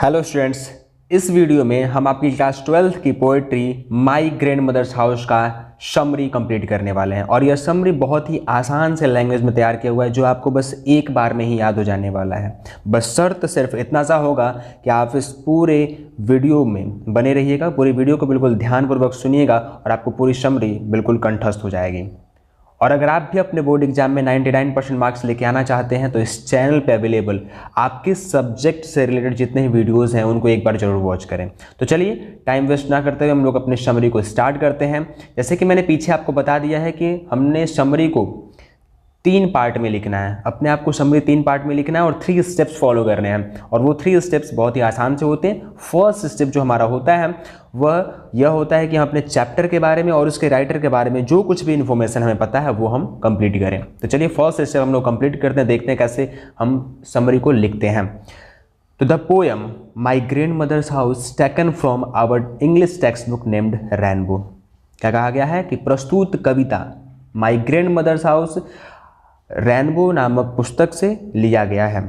Hello students, इस video में हम आपकी क्लास 12th की poetry my grand mother's house का समरी कंप्लीट करने वाले हैं। और यह समरी बहुत ही आसान से लैंग्वेज में तैयार किया हुआ है, जो आपको बस एक बार में ही याद हो जाने वाला है। बस शर्त सिर्फ इतना सा होगा कि आप इस पूरे वीडियो में बने रहिएगा, पूरी वीडियो को बिल्कुल ध्यानपूर्वक सुनिएगा और आपको पूरी समरी बिल्कुल कंठस्थ हो जाएगी। और अगर आप भी अपने बोर्ड एग्जाम में 99% मार्क्स लेके आना चाहते हैं तो इस चैनल पे अवेलेबल आपके सब्जेक्ट से रिलेटेड जितने भी वीडियोस हैं उनको एक बार जरूर वॉच करें। तो चलिए टाइम वेस्ट ना करते हुए हम लोग अपने समरी को स्टार्ट करते हैं। जैसे कि मैंने पीछे आपको बता दिया है कि हमने समरी को 3 पार्ट में लिखना है। अपने आप को समरी 3 पार्ट में लिखना है और 3 स्टेप्स फॉलो करने हैं। और वो 3 स्टेप्स बहुत ही आसान से होते हैं। फर्स्ट स्टेप जो हमारा होता है वह यह होता है कि हम अपने चैप्टर के बारे में और उसके राइटर के बारे में जो कुछ भी इन्फॉर्मेशन हमें पता है वो हम कंप्लीट करें। तो चलिए फर्स्ट स्टेप हम लोग कंप्लीट करते हैं, देखते हैं कैसे हम समरी को लिखते हैं। तो the poem my grand mother's house taken from our English text book named rainbow. क्या कहा गया है कि प्रस्तुत कविता my grand mother's house rainbow नामक पुस्तक से लिया गया है।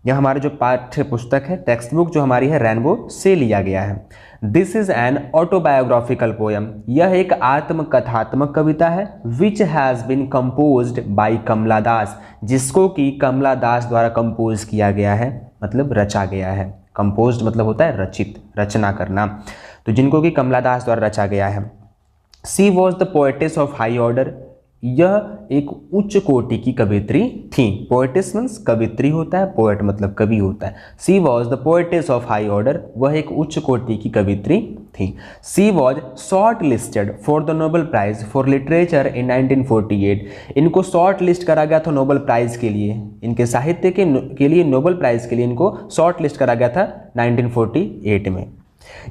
यह हमारे जो पाठ्य पुस्तक है, टेक्स्ट बुक जो हमारी है, रेनबो से लिया गया है। This is an autobiographical poem. यह एक आत्मकथात्मक कविता है। Which has been composed by Kamala Das, जिसको कि कमला दास द्वारा कंपोज किया गया है, मतलब रचा गया है। कंपोज्ड मतलब होता है रचित, रचना करना। तो जिनको कि कमला दास द्वारा रचा गया है। She was the poetess of high order. यह एक उच्च कोटि की कवित्री थी। पोएटिस मीन्स कवित्री होता है, पोएट मतलब कवि होता है। She was the poetess of high order, वह एक उच्च कोटि की कवित्री थी। She was short listed for the Nobel prize for literature in 1948। इनको शॉर्ट लिस्ट करा गया था नोबेल प्राइज के लिए, इनके साहित्य के लिए नोबेल प्राइज के लिए इनको शॉर्ट लिस्ट करा गया था 1948 में।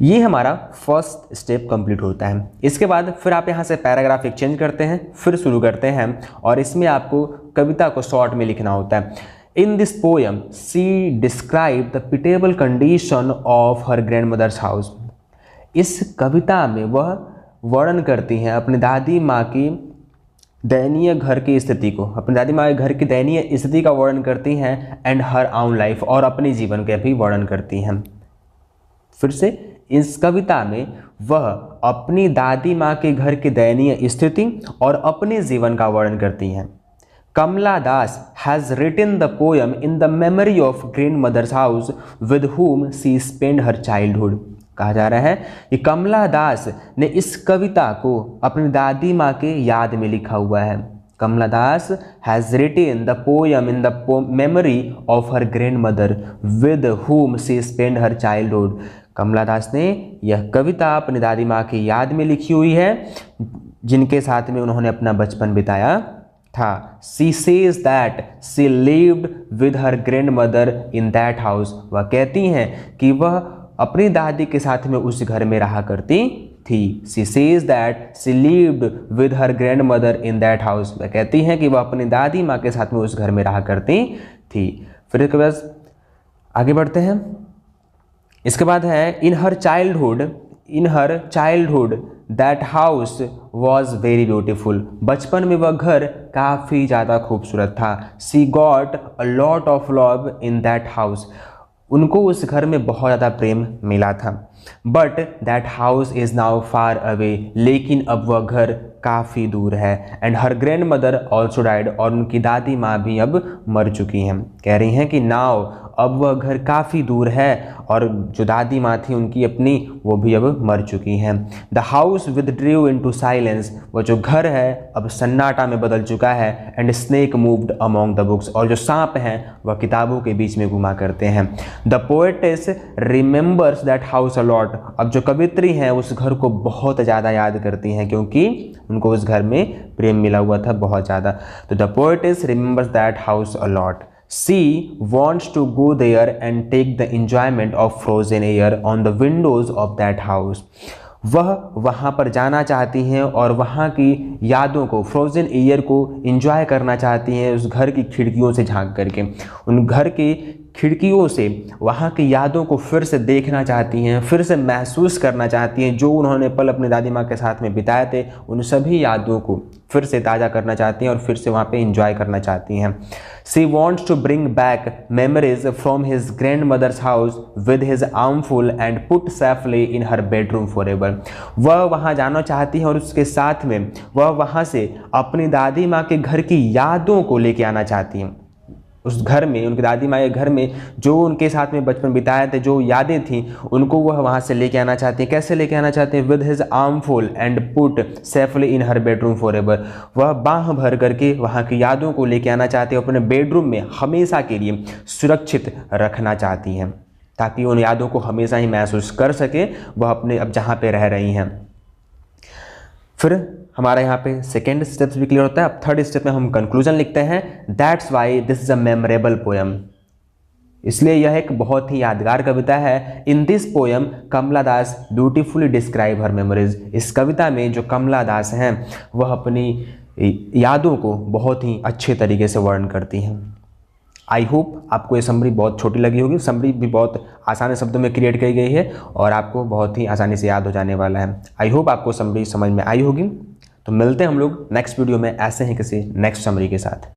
ये हमारा फर्स्ट स्टेप कंप्लीट होता है। इसके बाद फिर आप यहाँ से पैराग्राफ एक्सचेंज करते हैं, फिर शुरू करते हैं और इसमें आपको कविता को शॉर्ट में लिखना होता है। In this poem she describe the pitiable condition of her grand mother's house. इस कविता में वह वर्णन करती हैं अपनी दादी माँ की दयनीय घर की स्थिति को, अपनी दादी माँ के घर की दयनीय स्थिति का वर्णन करती हैं। एंड हर आउन लाइफ, और अपने जीवन का भी वर्णन करती हैं। फिर से इस कविता में वह अपनी दादी माँ के घर की दयनीय स्थिति और अपने जीवन का वर्णन करती हैं। Kamala Das has written the poem in the memory of grand mother's house with whom she spend her childhood. कहा जा रहा है कि कमला दास ने इस कविता को अपनी दादी माँ के याद में लिखा हुआ है। Kamala Das has written the poem in the memory of her grand mother with whom she spend her childhood. कमला दास ने यह कविता अपनी दादी माँ की याद में लिखी हुई है, जिनके साथ में उन्होंने अपना बचपन बिताया था। She says that she lived with her grand mother in that house. वह कहती हैं कि वह अपनी दादी के साथ में उस घर में रहा करती थी। She says that she lived with her grand mother in that house. वह कहती हैं कि वह अपनी दादी माँ के साथ में उस घर में रहा करती थी। फिर इसके बाद आगे बढ़ते हैं। इसके बाद है in her childhood that house was very beautiful. बचपन में वह घर काफ़ी ज़्यादा खूबसूरत था। She got a lot of love in that house. उनको उस घर में बहुत ज़्यादा प्रेम मिला था। But that house is now far away. लेकिन अब वह घर काफ़ी दूर है। And her grand mother also died. और उनकी दादी माँ भी अब मर चुकी हैं। कह रही हैं कि नाउ अब वह घर काफ़ी दूर है और जो दादी माँ थी उनकी अपनी, वो भी अब मर चुकी हैं। The house withdrew into silence. वह जो घर है अब सन्नाटा में बदल चुका है। And snake moved among the books. और जो सांप हैं वह किताबों के बीच में घुमा करते हैं। The poetess remembers that house a lot. अब जो कवित्री हैं उस घर को बहुत ज़्यादा याद करती हैं, क्योंकि उनको उस घर में प्रेम मिला हुआ था बहुत ज़्यादा। तो the poetess remembers that house a lot. She wants to go there and take the enjoyment of frozen air on the windows of that house. वह वहाँ पर जाना चाहती हैं और वहाँ की यादों को, फ्रोज़न एयर को एंजॉय करना चाहती हैं उस घर की खिड़कियों से झांक करके। उन घर की खिड़कियों से वहाँ की यादों को फिर से देखना चाहती हैं, फिर से महसूस करना चाहती हैं। जो उन्होंने पल अपनी दादी माँ के साथ में बिताए थे, उन सभी यादों को फिर से ताज़ा करना चाहती हैं और फिर से वहाँ पे एंजॉय करना चाहती हैं। She wants to bring back memories from his grand mother's house with his armful and put safely in her bedroom forever. वह वहाँ जाना चाहती है और उसके साथ में वह वहाँ से अपनी दादी माँ के घर की यादों को लेके आना चाहती हैं। उस घर में, उनकी दादी माँ के घर में जो उनके साथ में बचपन बिताए थे, जो यादें थीं, उनको वह वहाँ से लेके आना चाहती हैं। कैसे लेके आना चाहते हैं? With his armful and put safely in her bedroom forever. वह बाह भर करके वहाँ की यादों को लेके आना चाहती है, अपने बेडरूम में हमेशा के लिए सुरक्षित रखना चाहती हैं, ताकि उन यादों को हमेशा ही महसूस कर सके वह अपने अब जहाँ पे रह रही हैं। फिर हमारा यहाँ पे सेकेंड स्टेप्स भी क्लियर होता है। अब थर्ड स्टेप में हम कंक्लूजन लिखते हैं। That's why this is a memorable poem. इसलिए यह एक बहुत ही यादगार कविता है। In this poem Kamala Das beautifully describe her memories. इस कविता में जो कमला दास हैं वह अपनी यादों को बहुत ही अच्छे तरीके से वर्णन करती हैं। आई होप आपको ये समरी बहुत छोटी लगी होगी। समरी भी बहुत आसान शब्दों में क्रिएट की गई है और आपको बहुत ही आसानी से याद हो जाने वाला है। आई होप आपको समरी समझ में आई होगी। तो मिलते हैं हम लोग नेक्स्ट वीडियो में ऐसे ही किसी नेक्स्ट समरी के साथ।